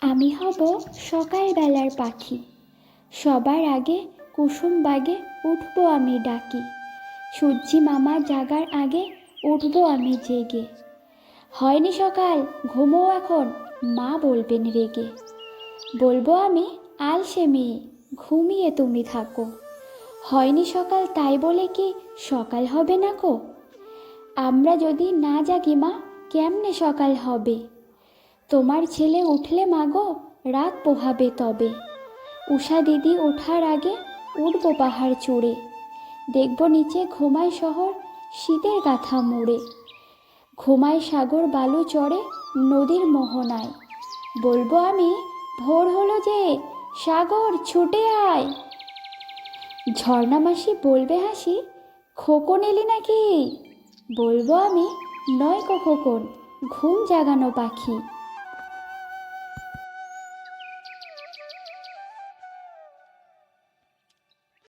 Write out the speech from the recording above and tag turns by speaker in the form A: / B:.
A: আমি হব সকালবেলার পাখি, সবার আগে কুসুম বাগে উঠবো আমি ডাকি। সূর্যি মামা জাগার আগে উঠবো আমি জেগে। হয়নি সকাল, ঘুমো এখন, মা বলবেন রেগে। বলবো আমি, আলসে মেয়ে, ঘুমিয়ে তুমি থাকো। হয়নি সকাল তাই বলে কি সকাল হবে না কো? আমরা যদি না জাগি মা, কেমনে সকাল হবে? তোমার ছেলে উঠলে মাগো, রাত পোহাবে তবে। উষা দিদি ওঠার আগে উঠবো পাহাড় চড়ে। দেখব নিচে ঘুমায় শহর শীতের কাঁথা মুড়ে। ঘুমায় সাগর বালু চড়ে নদীর মোহনায়। বলবো আমি, ভোর হলো যে, সাগর ছুটে আয়। ঝর্ণা মাসি বলবে হাসি, খোকন এলি নাকি? বলবো আমি, নয় কো খোকন, ঘুম জাগানো পাখি।